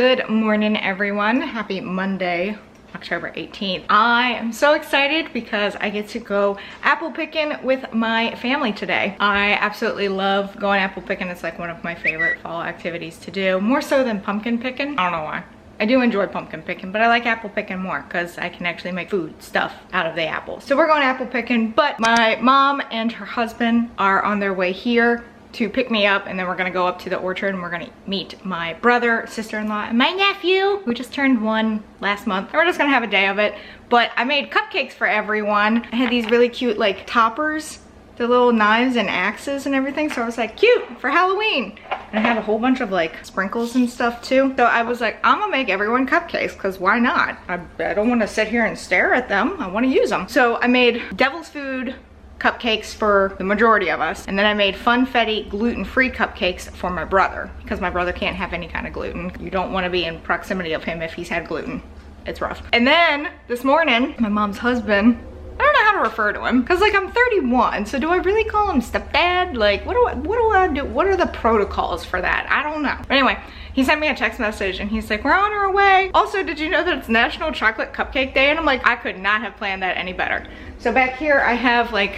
Good morning, everyone. Happy Monday, October 18th. I am so excited because I get to go apple picking with my family today. I absolutely love going apple picking. It's like one of my favorite fall activities to do, more so than pumpkin picking. I don't know why. I do enjoy pumpkin picking, but I like apple picking more because I can actually make food stuff out of the apples. So we're going apple picking, but my mom and her husband are on their way here to pick me up, and then we're gonna go up to the orchard and we're gonna meet my brother, sister-in-law, and my nephew, who just turned 1 last month. And we're just gonna have a day of it. But I made cupcakes for everyone. I had these really cute like toppers, the little knives and axes and everything. So I was like, cute for Halloween. And I have a whole bunch of like sprinkles and stuff too. So I was like, I'm gonna make everyone cupcakes because why not? I don't wanna sit here and stare at them. I wanna use them. So I made devil's food cupcakes for the majority of us, and then I made funfetti gluten-free cupcakes for my brother because my brother can't have any kind of gluten. You don't want to be in proximity of him if he's had gluten. It's rough. And then this morning, my mom's husband, I don't know how to refer to him because like I'm 31, so do I really call him stepdad? Like what do I do? What are the protocols for that? I don't know. But anyway, he sent me a text message and he's like, we're on our way. Also, did you know that it's National Chocolate Cupcake Day? And I'm like, I could not have planned that any better. So back here I have like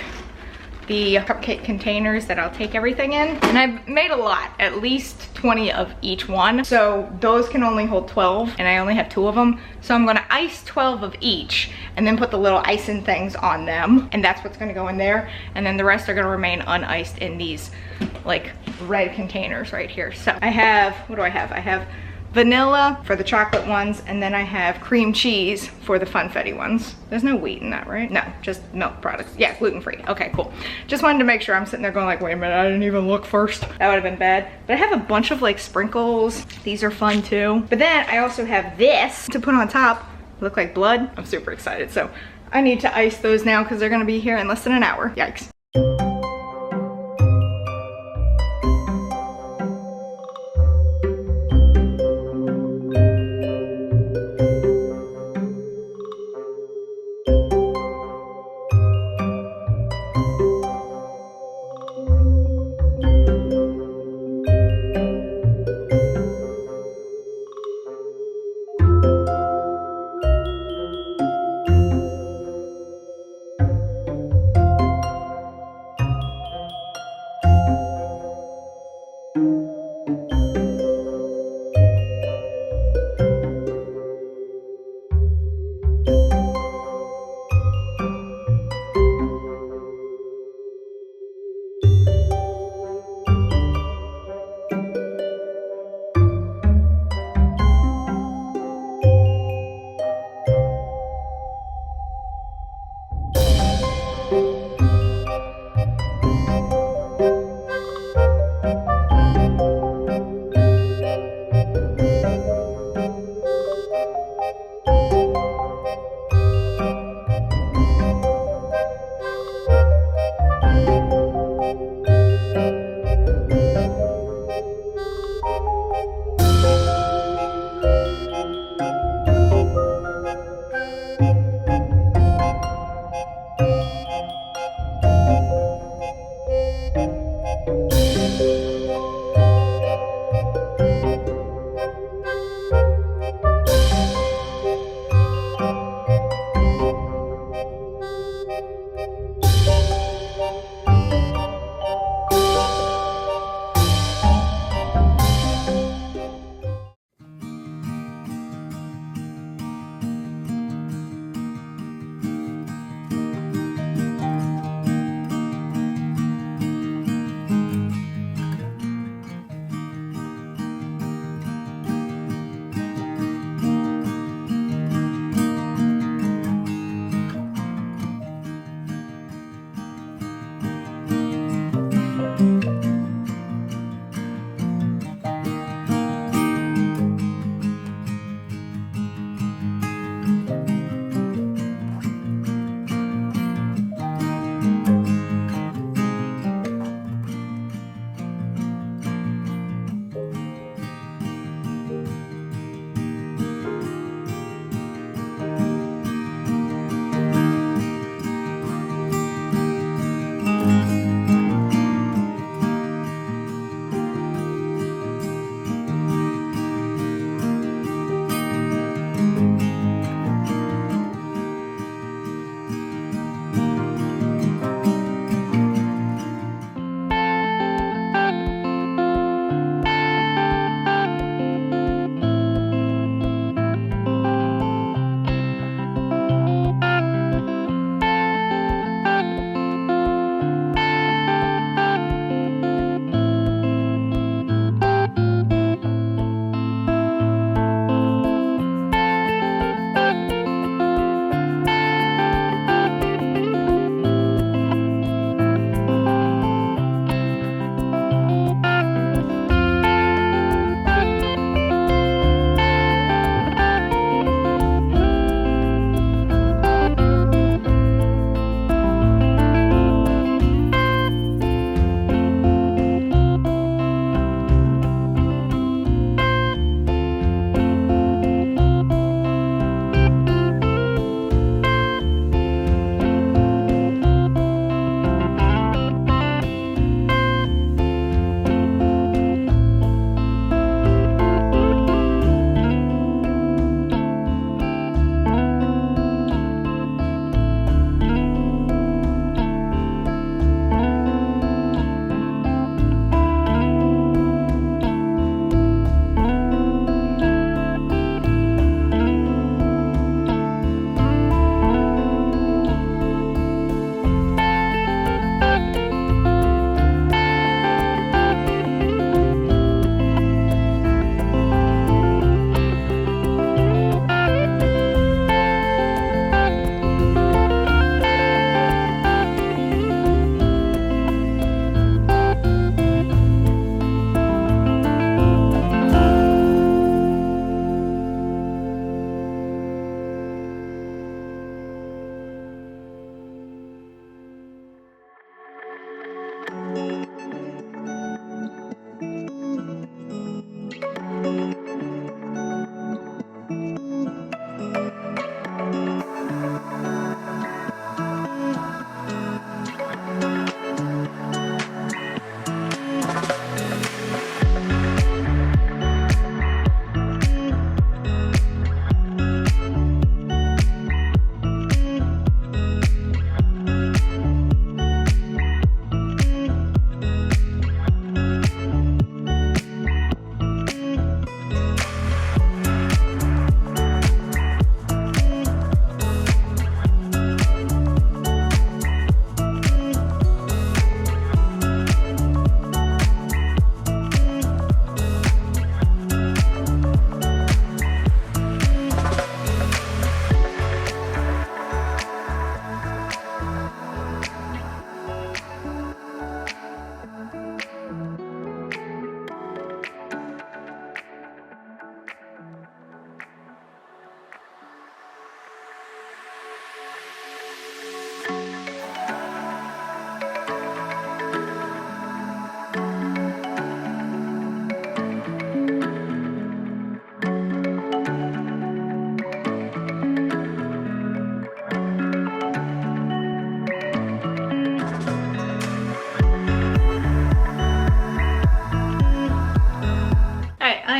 the cupcake containers that I'll take everything in, and I've made a lot, at least 20 of each one, so those can only hold 12 and I only have 2 of them, so I'm gonna ice 12 of each and then put the little icing things on them, and that's what's gonna go in there, and then the rest are gonna remain uniced in these like red containers right here. So I have, what do I have? I have vanilla for the chocolate ones, and then I have cream cheese for the funfetti ones. There's no wheat in that, right? No, just milk products. Yeah, gluten-free. Okay, cool. Just wanted to make sure. I'm sitting there going like, wait a minute, I didn't even look first. That would have been bad. But I have a bunch of like sprinkles. These are fun too. But then I also have this to put on top. Look like blood. I'm super excited. So I need to ice those now because they're gonna be here in less than an hour. Yikes.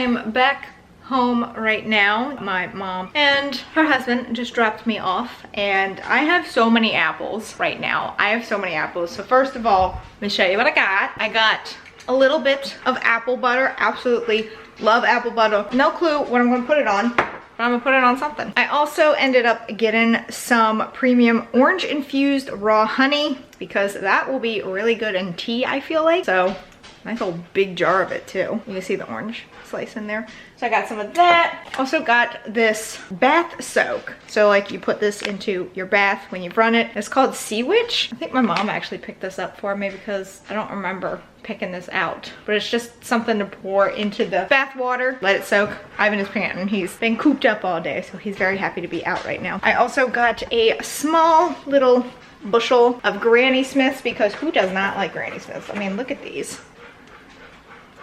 am back home right now. My mom and her husband just dropped me off, and I have so many apples right now. I have so many apples. So first of all, let me show you what I got. I got a little bit of apple butter. Absolutely love apple butter. No clue what I'm gonna put it on, but I'm gonna put it on something. I also ended up getting some premium orange infused raw honey because that will be really good in tea, I feel like. So nice old big jar of it too. You can see the orange slice in there. So I got some of that. Also got this bath soak. So like you put this into your bath when you've run it. It's called Sea Witch. I think my mom actually picked this up for me because I don't remember picking this out. But it's just something to pour into the bath water. Let it soak. Ivan is panting. He's been cooped up all day, so he's very happy to be out right now. I also got a small little bushel of Granny Smiths because who does not like Granny Smiths? I mean, look at these.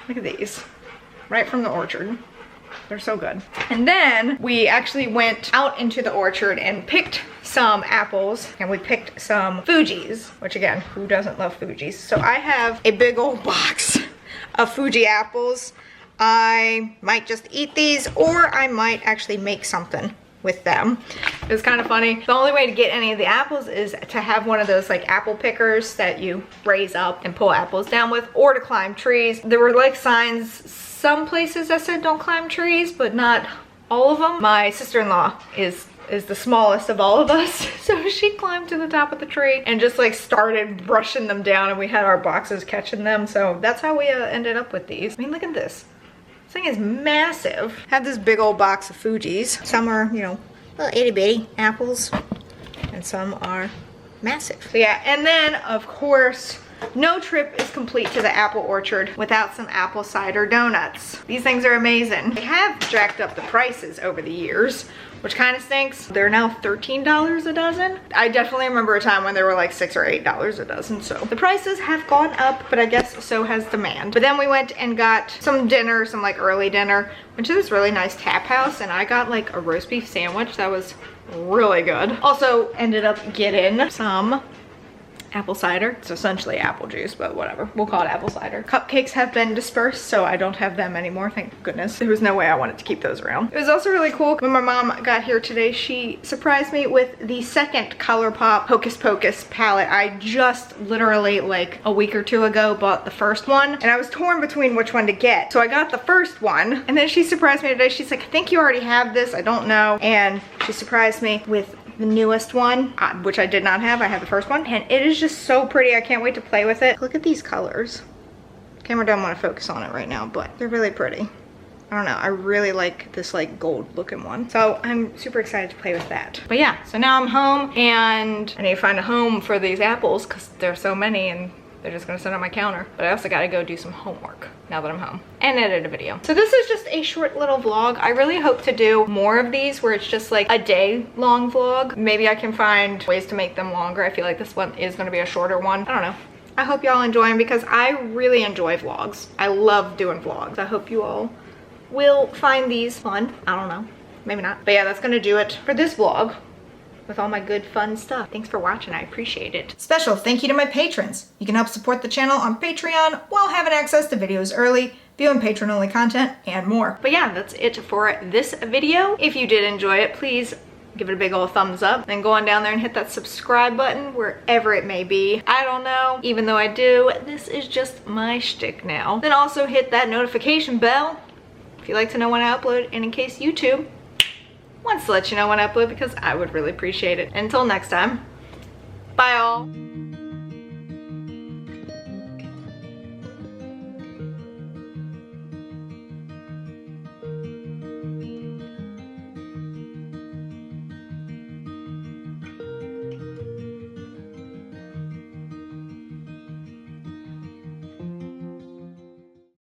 Look at these. Right from the orchard. They're so good. And then we actually went out into the orchard and picked some apples, and we picked some Fujis, which again, who doesn't love Fujis? So I have a big old box of Fuji apples. I might just eat these, or I might actually make something with them. It was kind of funny. The only way to get any of the apples is to have one of those like apple pickers that you raise up and pull apples down with, or to climb trees. There were like signs some places that said don't climb trees, but not all of them. My sister-in-law is the smallest of all of us, so she climbed to the top of the tree and just like started brushing them down, and we had our boxes catching them. So that's how we ended up with these. I mean, look at this. This thing is massive. Had this big old box of Fujis. Some are, you know, little itty bitty apples, and some are massive. So yeah, and then of course, no trip is complete to the apple orchard without some apple cider donuts. These things are amazing. They have jacked up the prices over the years, which kind of stinks. They're now $13 a dozen. I definitely remember a time when they were like $6 or $8 a dozen. So the prices have gone up, but I guess so has demand. But then we went and got some dinner, some like early dinner. Went to this really nice tap house, and I got like a roast beef sandwich that was really good. Also ended up getting some apple cider. It's essentially apple juice, but whatever. We'll call it apple cider. Cupcakes have been dispersed, so I don't have them anymore, thank goodness. There was no way I wanted to keep those around. It was also really cool. When my mom got here today, she surprised me with the second ColourPop Hocus Pocus palette. I just literally like a week or two ago bought the first one, and I was torn between which one to get. So I got the first one, and then she surprised me today. She's like, I think you already have this, I don't know. And she surprised me with the newest one, which I did not have. I have the first one, and it is just so pretty. I can't wait to play with it. Look at these colors. Camera doesn't want to focus on it right now, but they're really pretty. I don't know, I really like this like gold looking one. So I'm super excited to play with that. But yeah, so now I'm home, and I need to find a home for these apples because there's so many and they're just gonna sit on my counter. But I also gotta go do some homework now that I'm home and edit a video. So this is just a short little vlog. I really hope to do more of these where it's just like a day long vlog. Maybe I can find ways to make them longer. I feel like this one is gonna be a shorter one. I don't know. I hope y'all enjoy them because I really enjoy vlogs. I love doing vlogs. I hope you all will find these fun. I don't know, maybe not. But yeah, that's gonna do it for this vlog with all my good fun stuff. Thanks for watching, I appreciate it. Special thank you to my patrons. You can help support the channel on Patreon while having access to videos early, viewing patron-only content, and more. But yeah, that's it for this video. If you did enjoy it, please give it a big old thumbs up. Then go on down there and hit that subscribe button wherever it may be. I don't know, even though I do, this is just my shtick now. Then also hit that notification bell if you like to know when I upload, and in case YouTube wants to let you know when I upload, because I would really appreciate it. Until next time, bye all.